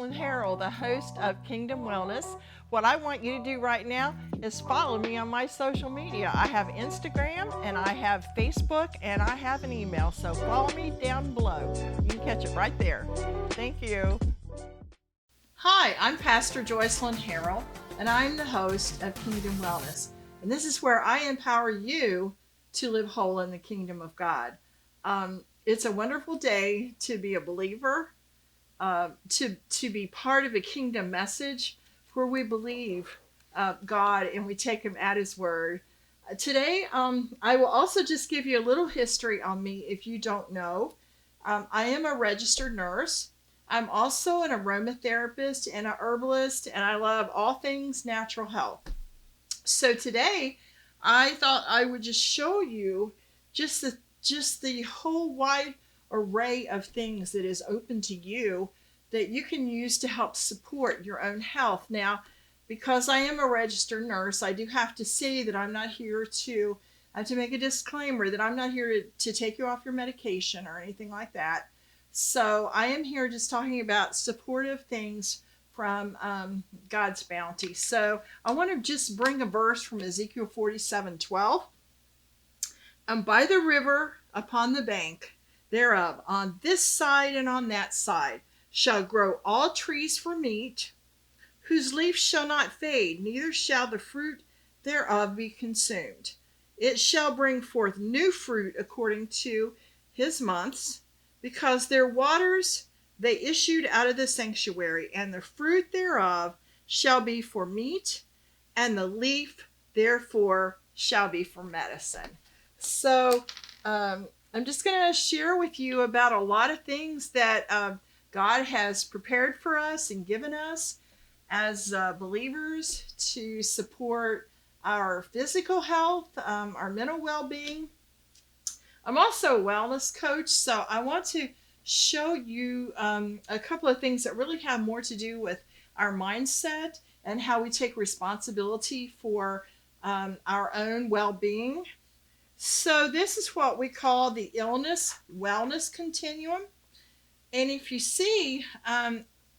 Joycelyn Harrell, the host of Kingdom Wellness. What I want you to do right now is follow me on my social media. I have Instagram and I have Facebook and I have an email. So follow me down below. You can catch it right there. Thank you. Hi, I'm Pastor Joycelyn Harrell, and I'm the host of Kingdom Wellness. And this is where I empower you to live whole in the kingdom of God. It's a wonderful day to be a believer, to be part of a kingdom message where we believe God and we take Him at His word. Today, I will also just give you a little history on me if you don't know. I am a registered nurse. I'm also an aromatherapist and a herbalist, and I love all things natural health. So today, I thought I would just show you just the whole wide array of things that is open to you that you can use to help support your own health. Now, because I am a registered nurse, I do have to say that I'm not here to, I have to make a disclaimer that I'm not here to take you off your medication or anything like that. So I am here just talking about supportive things from God's bounty. So I want to just bring a verse from Ezekiel 47:12. By the river upon the bank thereof, on this side and on that side, shall grow all trees for meat, whose leaf shall not fade, neither shall the fruit thereof be consumed. It shall bring forth new fruit according to his months, because their waters they issued out of the sanctuary, and the fruit thereof shall be for meat, and the leaf therefore shall be for medicine. So I'm just going to share with you about a lot of things that God has prepared for us and given us as believers to support our physical health, our mental well-being. I'm also a wellness coach, so I want to show you a couple of things that really have more to do with our mindset and how we take responsibility for our own well-being. So this is what we call the illness wellness continuum. And if you see,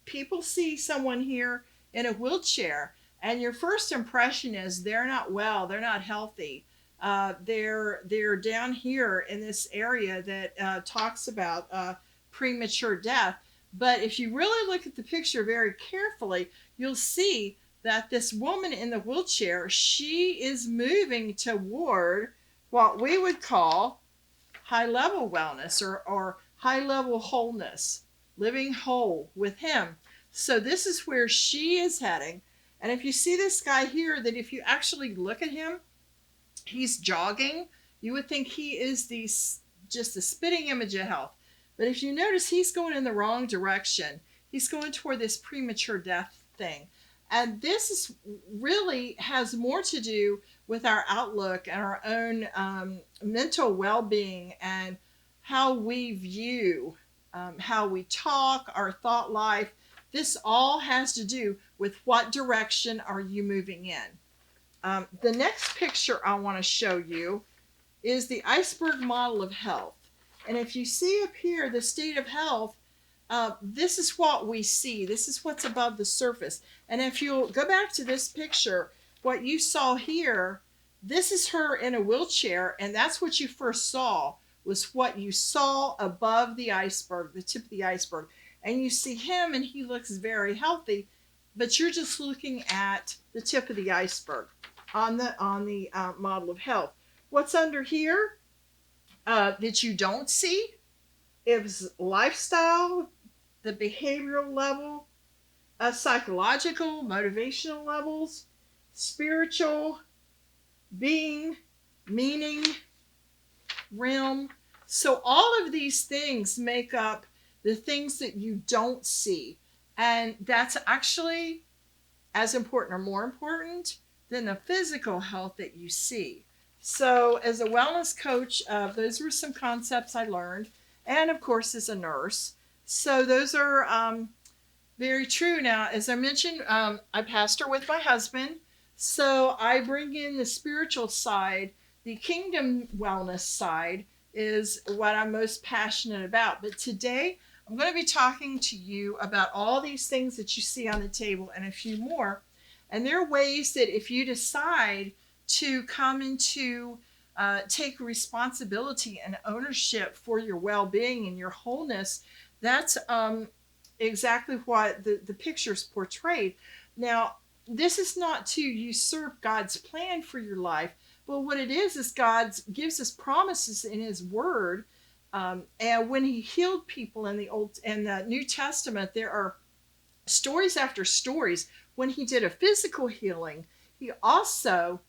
people see someone here in a wheelchair, and your first impression is they're not well, they're not healthy. They're down here in this area that talks about premature death. But if you really look at the picture very carefully, you'll see that this woman in the wheelchair, she is moving toward what we would call high-level wellness or high-level wholeness, living whole with Him. So this is where she is heading. And if you see this guy here, that if you actually look at him, he's jogging. You would think he is just the spitting image of health. But if you notice, he's going in the wrong direction. He's going toward this premature death thing. And this is really has more to do with our outlook and our own mental well-being and how we view, how we talk, our thought life. This all has to do with what direction are you moving in. The next picture I want to show you is the iceberg model of health. And if you see up here the state of health, this is what we see. This is what's above the surface. And if you'll go back to this picture, what you saw here, this is her in a wheelchair, and that's what you first saw, was what you saw above the iceberg, the tip of the iceberg. And you see him, and he looks very healthy, but you're just looking at the tip of the iceberg on the model of health. What's under here that you don't see is lifestyle, the behavioral level, psychological, motivational levels, spiritual, being, meaning, realm. So all of these things make up the things that you don't see. And that's actually as important or more important than the physical health that you see. So as a wellness coach, those were some concepts I learned. And of course, as a nurse. So those are very true. Now, as I mentioned, I pastor with my husband. So I bring in the spiritual side. The kingdom wellness side is what I'm most passionate about. But today, I'm going to be talking to you about all these things that you see on the table and a few more. And there are ways that if you decide to come into take responsibility and ownership for your well-being and your wholeness, that's exactly what the pictures portrayed. Now, this is not to usurp God's plan for your life, but what it is God gives us promises in His Word. And when He healed people in the New Testament, there are stories after stories. When He did a physical healing, He also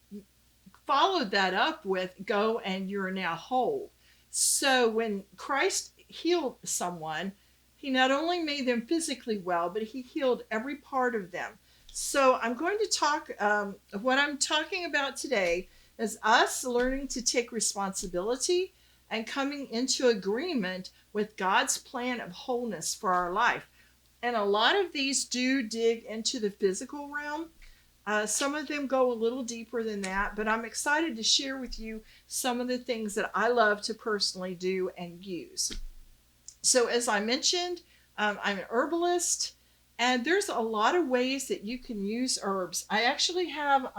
followed that up with "Go and you're now whole." So when Christ healed someone, He not only made them physically well, but He healed every part of them. So I'm going to talk. What I'm talking about today is us learning to take responsibility and coming into agreement with God's plan of wholeness for our life. And a lot of these do dig into the physical realm. Some of them go a little deeper than that, but I'm excited to share with you some of the things that I love to personally do and use. So as I mentioned, I'm an herbalist, and there's a lot of ways that you can use herbs. I actually have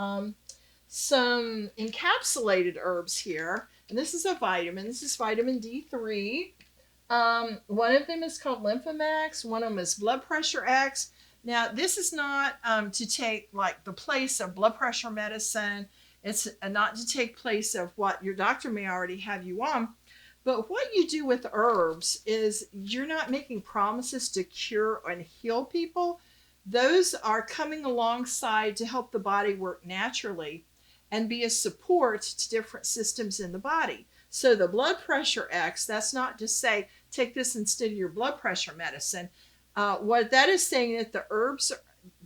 some encapsulated herbs here, and this is a vitamin. This is vitamin D3. One of them is called Lymphamax. One of them is Blood Pressure X. Now, this is not to take like the place of blood pressure medicine. It's not to take place of what your doctor may already have you on. But what you do with herbs is you're not making promises to cure and heal people. Those are coming alongside to help the body work naturally and be a support to different systems in the body. So the Blood Pressure X, that's not to say take this instead of your blood pressure medicine. What that is saying is that the herbs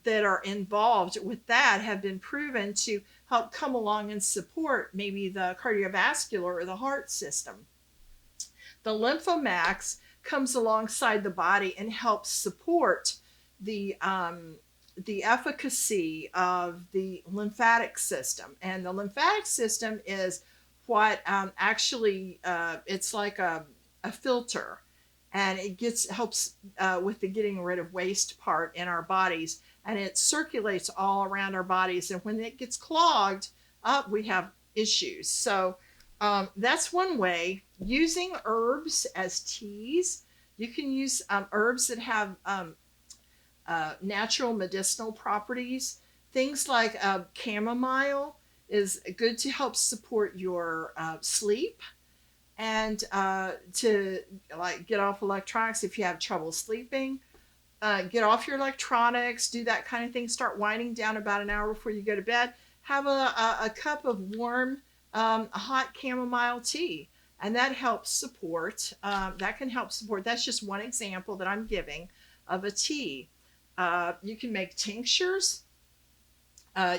that are involved with that have been proven to help come along and support maybe the cardiovascular or the heart system. The Lymphamax comes alongside the body and helps support the efficacy of the lymphatic system. And the lymphatic system is what actually it's like a filter, and it helps with the getting rid of waste part in our bodies, and it circulates all around our bodies. And when it gets clogged up, we have issues. So that's one way. Using herbs as teas, you can use herbs that have natural medicinal properties. Things like chamomile is good to help support your sleep, and to like get off electronics if you have trouble sleeping. Get off your electronics, do that kind of thing. Start winding down about an hour before you go to bed. Have a cup of warm, hot chamomile tea, and that helps support. That can help support. That's just one example that I'm giving of a tea. You can make tinctures.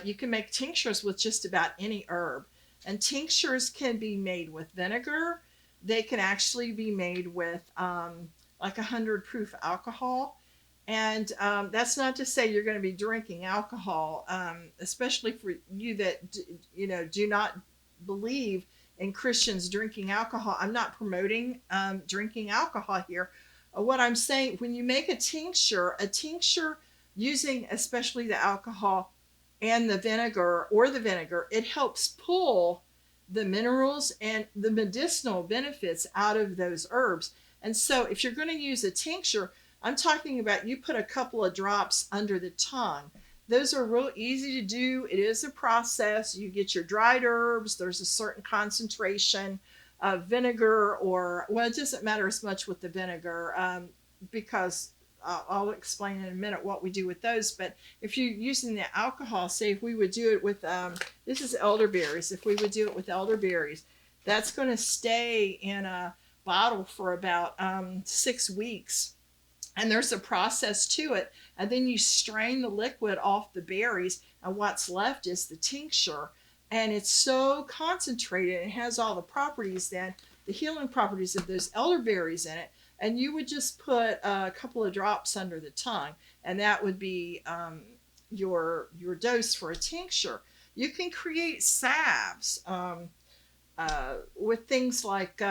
You can make tinctures with just about any herb. And tinctures can be made with vinegar. They can actually be made with like 100 proof alcohol. And that's not to say you're going to be drinking alcohol, especially for you that do not believe in Christians drinking alcohol. I'm not promoting drinking alcohol here. What I'm saying, when you make a tincture using especially the alcohol and the vinegar, it helps pull the minerals and the medicinal benefits out of those herbs. And so if you're going to use a tincture, I'm talking about you put a couple of drops under the tongue. Those are real easy to do. It is a process. You get your dried herbs. There's a certain concentration of vinegar, or, well, it doesn't matter as much with the vinegar because I'll explain in a minute what we do with those. But if you're using the alcohol, say if we would do it with, this is elderberries. If we would do it with elderberries, that's going to stay in a bottle for about 6 weeks. And there's a process to it. And then you strain the liquid off the berries, and what's left is the tincture. And it's so concentrated, it has all the properties then, the healing properties of those elderberries in it. And you would just put a couple of drops under the tongue, and that would be your dose for a tincture. You can create salves with things like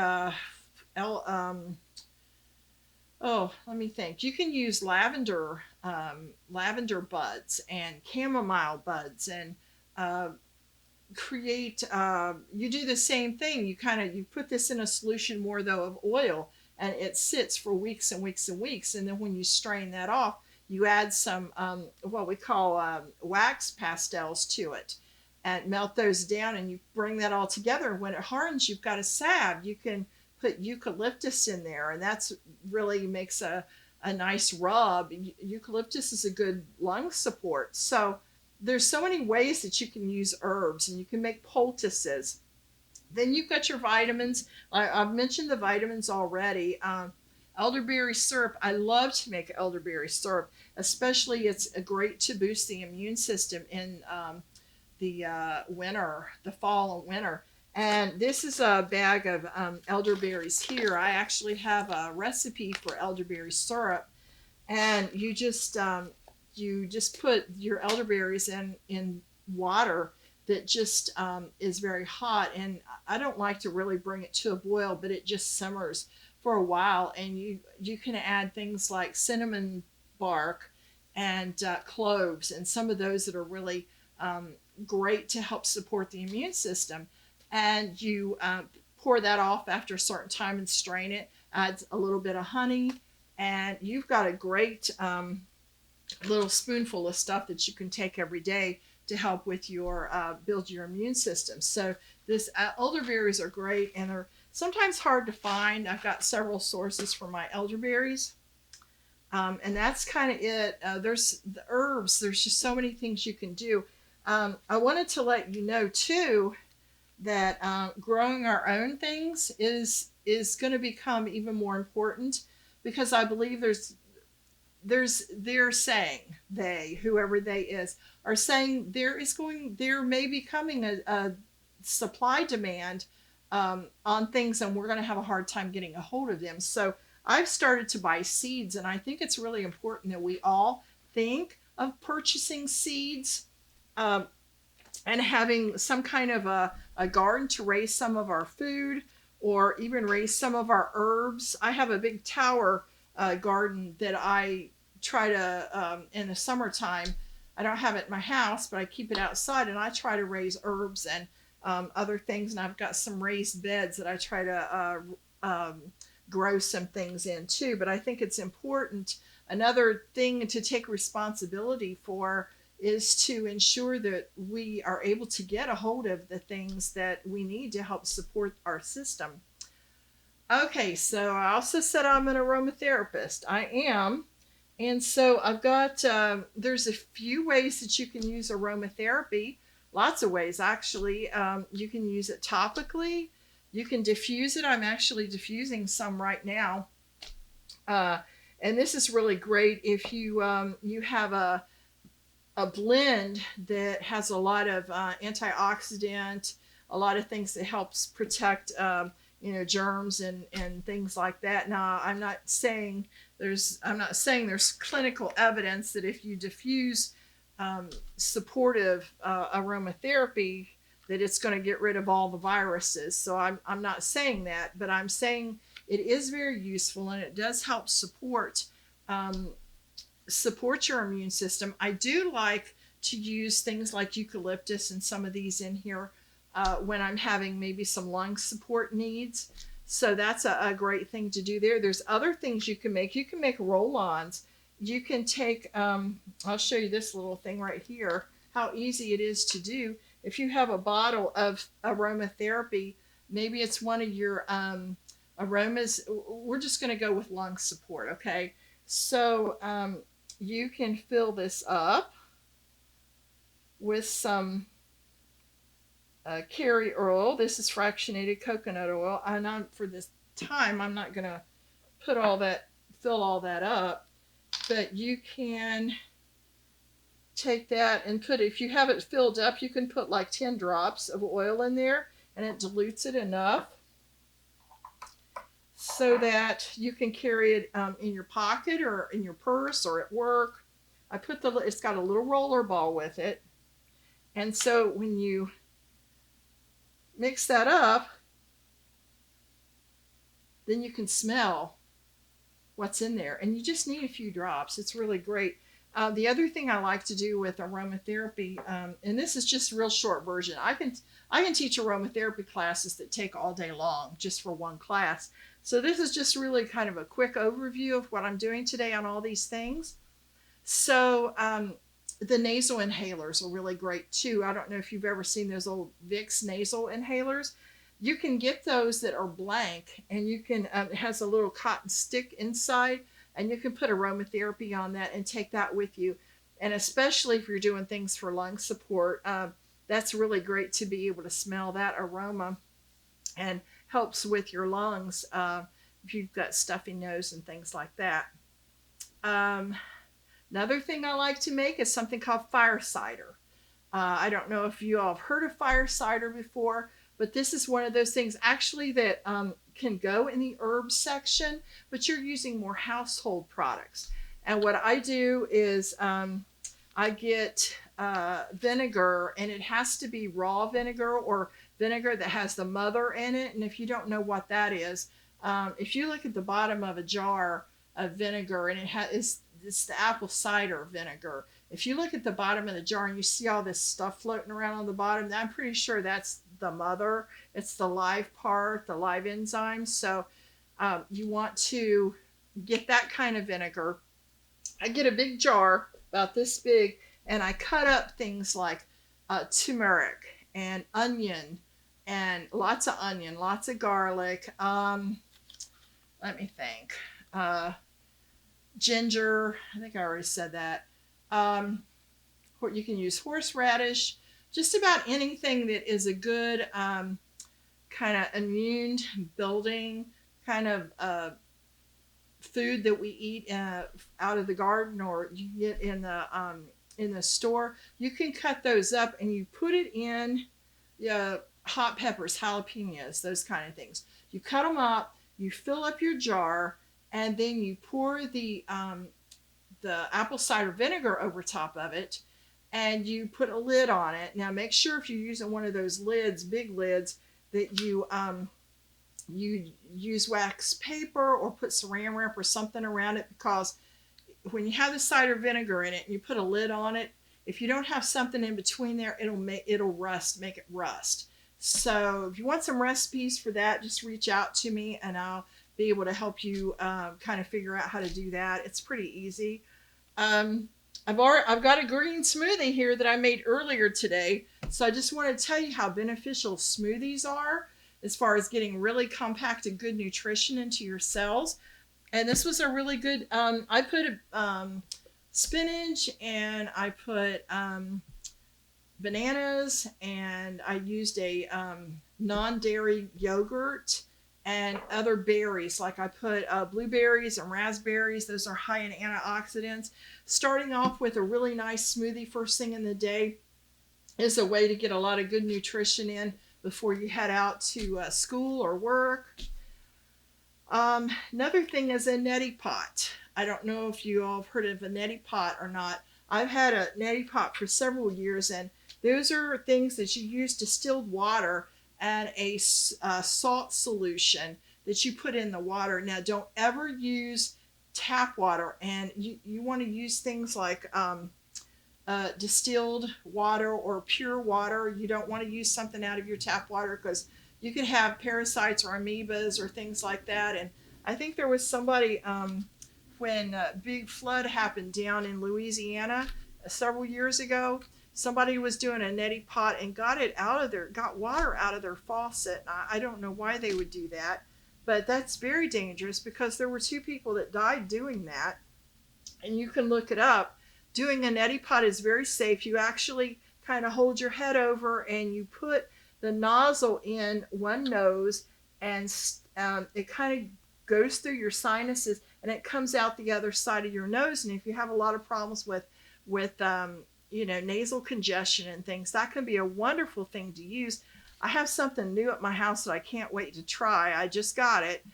Oh, let me think. You can use lavender buds and chamomile buds and uh, create. You do the same thing. You put this in a solution more though of oil, and it sits for weeks and weeks and weeks. And then when you strain that off, you add some what we call wax pastels to it, and melt those down, and you bring that all together. When it hardens, you've got a salve. You can put eucalyptus in there, and that's really makes a nice rub. Eucalyptus is a good lung support. So there's so many ways that you can use herbs, and you can make poultices. Then you've got your vitamins. I've mentioned the vitamins already. Elderberry syrup. I love to make elderberry syrup, especially it's great to boost the immune system in the winter, the fall and winter. And this is a bag of elderberries here. I actually have a recipe for elderberry syrup, and you just put your elderberries in water that just is very hot. And I don't like to really bring it to a boil, but it just simmers for a while. And you can add things like cinnamon bark and cloves, and some of those that are really great to help support the immune system. And you pour that off after a certain time and strain it. Add a little bit of honey, and you've got a great little spoonful of stuff that you can take every day to help with your build your immune system. So this elderberries are great, and they're sometimes hard to find. I've got several sources for my elderberries. And that's kind of it. There's the herbs. There's just so many things you can do. I wanted to let you know too that growing our own things is going to become even more important, because I believe they're saying, they, whoever they is, are saying there may be coming a supply demand on things, and we're going to have a hard time getting a hold of them. So I've started to buy seeds, and I think it's really important that we all think of purchasing seeds, and having some kind of a garden to raise some of our food, or even raise some of our herbs. I have a big tower garden that I try to, in the summertime, I don't have it in my house, but I keep it outside, and I try to raise herbs and other things. And I've got some raised beds that I try to grow some things in too. But I think it's important. Another thing to take responsibility for is to ensure that we are able to get a hold of the things that we need to help support our system. Okay, so I also said I'm an aromatherapist. I am. And so I've got, there's a few ways that you can use aromatherapy. Lots of ways, actually. You can use it topically. You can diffuse it. I'm actually diffusing some right now. And this is really great if you have a blend that has a lot of antioxidant, a lot of things that helps protect germs and things like that. Now, I'm not saying there's clinical evidence that if you diffuse supportive aromatherapy, that it's going to get rid of all the viruses. So I'm not saying that, but I'm saying it is very useful, and it does help support your immune system. I do like to use things like eucalyptus and some of these in here when I'm having maybe some lung support needs. So that's a great thing to do there. There's other things you can make. You can make roll-ons. You can take, I'll show you this little thing right here, how easy it is to do. If you have a bottle of aromatherapy, maybe it's one of your aromas. We're just going to go with lung support, okay? So you can fill this up with some carrier oil. This is fractionated coconut oil. And for this time, I'm not going to fill all that up. But you can take that and if you have it filled up, you can put like 10 drops of oil in there, and it dilutes it enough so that you can carry it in your pocket or in your purse or at work. It's got a little roller ball with it. And so when you mix that up, then you can smell what's in there. And you just need a few drops. It's really great. The other thing I like to do with aromatherapy, and this is just a real short version. I can teach aromatherapy classes that take all day long just for one class. So this is just really kind of a quick overview of what I'm doing today on all these things. So the nasal inhalers are really great too. I don't know if you've ever seen those old Vicks nasal inhalers. You can get those that are blank, and you can it has a little cotton stick inside, and you can put aromatherapy on that and take that with you. And especially if you're doing things for lung support, that's really great to be able to smell that aroma, and helps with your lungs if you've got stuffy nose and things like that. Another thing I like to make is something called fire cider. I don't know if you all have heard of fire cider before, but this is one of those things actually that can go in the herbs section, but you're using more household products. And what I do is I get vinegar, and it has to be raw vinegar or vinegar that has the mother in it. And if you don't know what that is, if you look at the bottom of a jar of vinegar, and it's the apple cider vinegar. If you look at the bottom of the jar and you see all this stuff floating around on the bottom, I'm pretty sure that's the mother. It's the live part, the live enzymes. So you want to get that kind of vinegar. I get a big jar about this big, and I cut up things like turmeric and onion, and lots of onion, lots of garlic. Let me think. Ginger. I think I already said that. You can use horseradish. Just about anything that is a good kind of immune building kind of food that we eat out of the garden or you get in the store. You can cut those up and you put it in hot peppers, jalapenos, those kind of things. You cut them up, you fill up your jar, and then you pour the apple cider vinegar over top of it, and you put a lid on it. Now make sure if you're using one of those lids, big lids, that you use wax paper or put saran wrap or something around it, because when you have the cider vinegar in it and you put a lid on it, if you don't have something in between there, it'll rust, make it rust. So if you want some recipes for that, just reach out to me and I'll be able to help you kind of figure out how to do that. It's pretty easy. I've got a green smoothie here that I made earlier today. So I just want to tell you how beneficial smoothies are as far as getting really compacted good nutrition into your cells. And this was a really good, I put spinach, and I put bananas, and I used a non-dairy yogurt and other berries. Like I put blueberries and raspberries. Those are high in antioxidants. Starting off with a really nice smoothie first thing in the day is a way to get a lot of good nutrition in before you head out to school or work. Another thing is a neti pot. I don't know if you all have heard of a neti pot or not. I've had a neti pot for several years, and those are things that you use distilled water and a salt solution that you put in the water. Now, don't ever use tap water, and you want to use things like distilled water or pure water. You don't want to use something out of your tap water, because you could have parasites or amoebas or things like that. And I think there was somebody when a big flood happened down in Louisiana several years ago. Somebody was doing a neti pot and got water out of their faucet. I don't know why they would do that, but that's very dangerous, because there were 2 people that died doing that. And you can look it up. Doing a neti pot is very safe. You actually kind of hold your head over and you put the nozzle in one nose, and it kind of goes through your sinuses and it comes out the other side of your nose. And if you have a lot of problems with nasal congestion and things, that can be a wonderful thing to use. I have something new at my house that I can't wait to try. I just got it.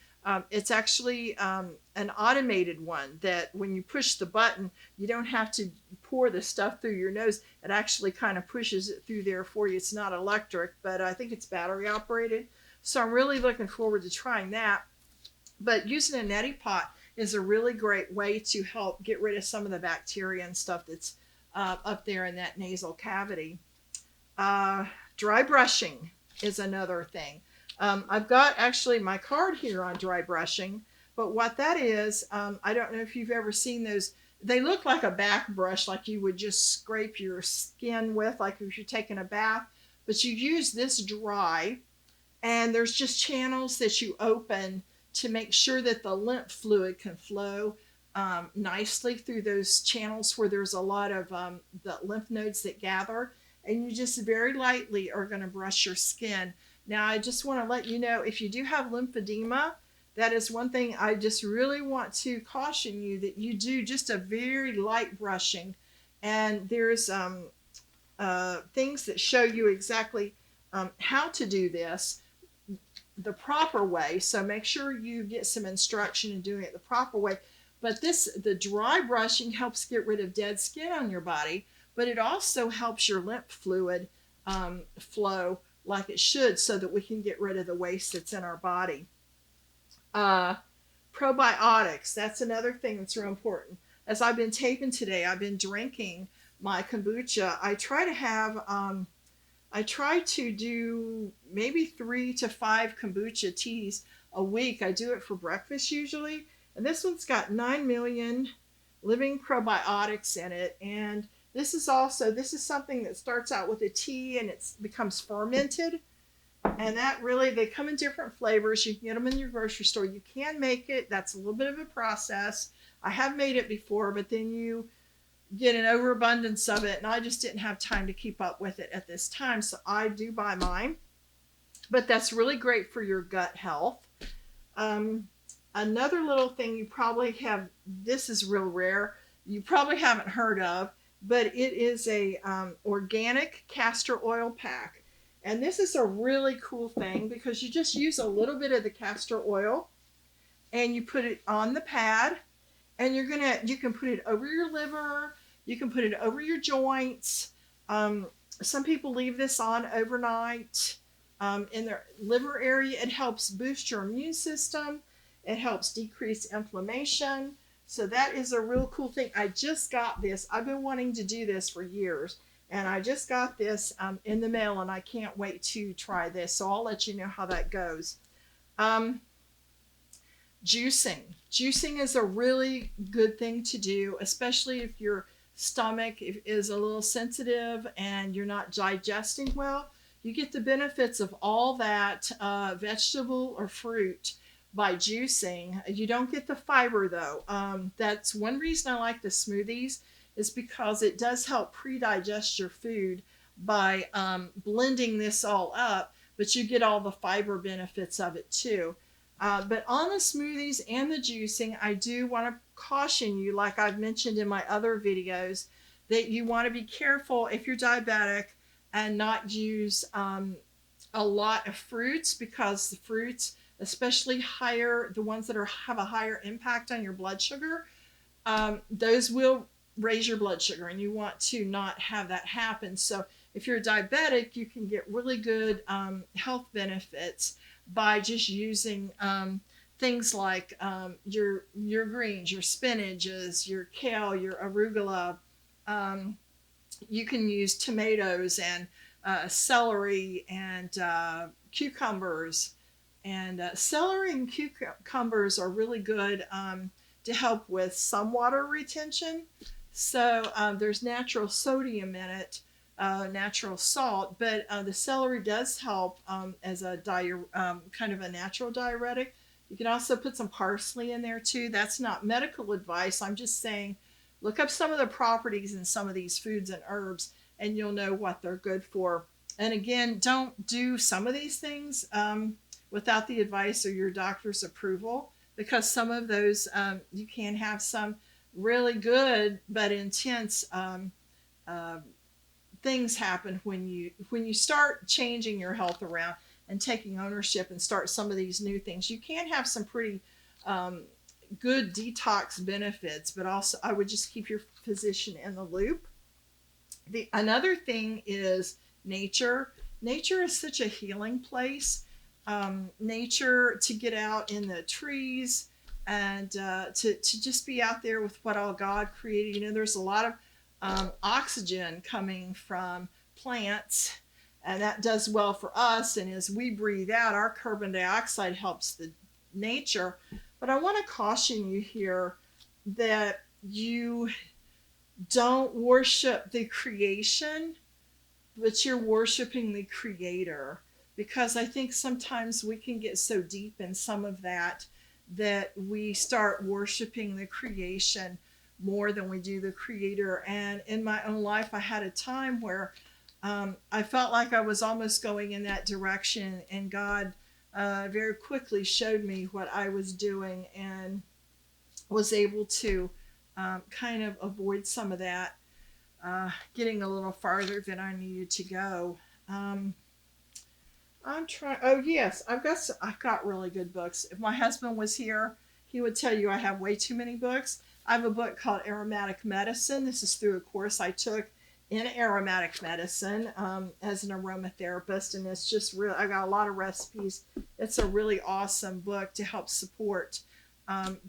It's actually an automated one that when you push the button, you don't have to pour the stuff through your nose. It actually kind of pushes it through there for you. It's not electric, but I think it's battery operated. So I'm really looking forward to trying that. But using a neti pot is a really great way to help get rid of some of the bacteria and stuff that's up there in that nasal cavity. Dry brushing is another thing. I've got actually my card here on dry brushing, but what that is, I don't know if you've ever seen those. They look like a back brush, like you would just scrape your skin with, like if you're taking a bath, but you use this dry, and there's just channels that you open to make sure that the lymph fluid can flow nicely through those channels where there's a lot of the lymph nodes that gather, and you just very lightly are going to brush your skin. Now, I just want to let you know, if you do have lymphedema, that is one thing I just really want to caution you, that you do just a very light brushing. And there's things that show you exactly how to do this the proper way. So make sure you get some instruction in doing it the proper way. But the dry brushing helps get rid of dead skin on your body, but it also helps your lymph fluid flow like it should, so that we can get rid of the waste that's in our body. Probiotics, that's another thing that's real important. As I've been taping today, I've been drinking my kombucha. I try to do maybe 3 to 5 kombucha teas a week. I do it for breakfast usually. And this one's got 9 million living probiotics in it. And this is something that starts out with a tea and it becomes fermented. And that really, they come in different flavors. You can get them in your grocery store. You can make it. That's a little bit of a process. I have made it before, but then you get an overabundance of it, and I just didn't have time to keep up with it at this time, so I do buy mine. But that's really great for your gut health. Another little thing you probably have, this is real rare, you probably haven't heard of, but it is a organic castor oil pack. And this is a really cool thing because you just use a little bit of the castor oil and you put it on the pad, and you can put it over your liver, you can put it over your joints. Some people leave this on overnight in their liver area. It helps boost your immune system. It helps decrease inflammation. So that is a real cool thing. I just got this. I've been wanting to do this for years, and I just got this in the mail, and I can't wait to try this. So I'll let you know how that goes. Juicing. Juicing is a really good thing to do, especially if your stomach is a little sensitive and you're not digesting well. You get the benefits of all that vegetable or fruit by juicing. You don't get the fiber though. That's one reason I like the smoothies, is because it does help pre-digest your food by blending this all up, but you get all the fiber benefits of it too. But on the smoothies and the juicing, I do want to caution you, like I've mentioned in my other videos, that you want to be careful if you're diabetic and not use a lot of fruits, because the fruits, especially the ones that have a higher impact on your blood sugar, those will raise your blood sugar, and you want to not have that happen. So if you're diabetic, you can get really good health benefits by just using things like your greens, your spinaches, your kale, your arugula. You can use tomatoes and celery and cucumbers. And celery and cucumbers are really good to help with some water retention. So there's natural sodium in it, natural salt, but the celery does help as a kind of a natural diuretic. You can also put some parsley in there too. That's not medical advice. I'm just saying, look up some of the properties in some of these foods and herbs, and you'll know what they're good for. And again, don't do some of these things without the advice or your doctor's approval, because some of those you can have some really good but intense things happen when you start changing your health around and taking ownership and start some of these new things. You can have some pretty good detox benefits, but also I would just keep your physician in the loop. Another thing is nature. Nature is such a healing place. Nature, to get out in the trees and to just be out there with what all God created. You know, there's a lot of oxygen coming from plants, and that does well for us. And as we breathe out, our carbon dioxide helps the nature. But I want to caution you here that you don't worship the creation, but you're worshiping the creator. Because I think sometimes we can get so deep in some of that we start worshiping the creation more than we do the creator. And in my own life, I had a time where I felt like I was almost going in that direction, and God very quickly showed me what I was doing and was able to kind of avoid some of that, getting a little farther than I needed to go. I'm trying. Oh yes, I've got really good books. If my husband was here, he would tell you I have way too many books. I have a book called Aromatic Medicine. This is through a course I took in aromatic medicine as an aromatherapist, and it's just real. I got a lot of recipes. It's a really awesome book to help support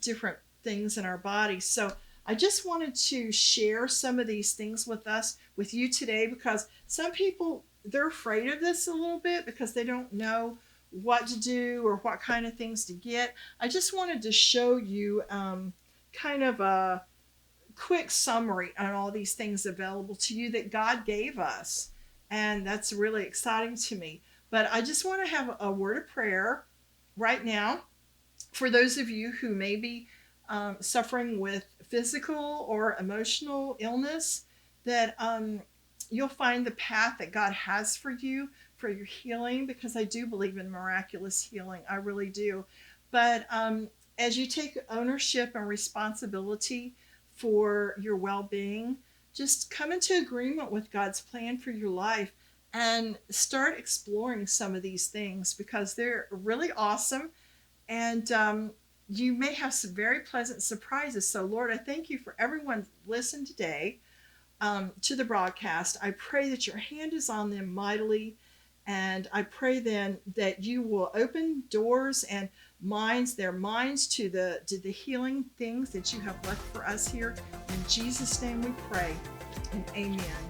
different things in our body. So I just wanted to share some of these things with you today, because some people, they're afraid of this a little bit because they don't know what to do or what kind of things to get. I just wanted to show you kind of a quick summary on all these things available to you that God gave us. And that's really exciting to me. But I just want to have a word of prayer right now for those of you who may be suffering with physical or emotional illness, that you'll find the path that God has for you for your healing, because I do believe in miraculous healing. I really do. But as you take ownership and responsibility for your well-being, just come into agreement with God's plan for your life and start exploring some of these things, because they're really awesome, and you may have some very pleasant surprises. So Lord, I thank you for everyone listening today to the broadcast. I pray that your hand is on them mightily, and I pray then that you will open doors and their minds to the healing things that you have left for us here. In Jesus' name we pray, and amen.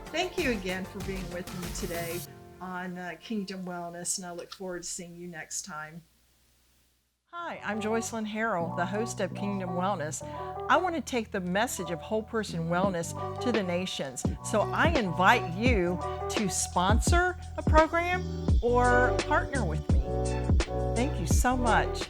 Thank you again for being with me today on Kingdom Wellness, and I look forward to seeing you next time. Hi, I'm Joycelyn Harrell, the host of Kingdom Wellness. I want to take the message of whole person wellness to the nations. So I invite you to sponsor a program or partner with me. Thank you so much.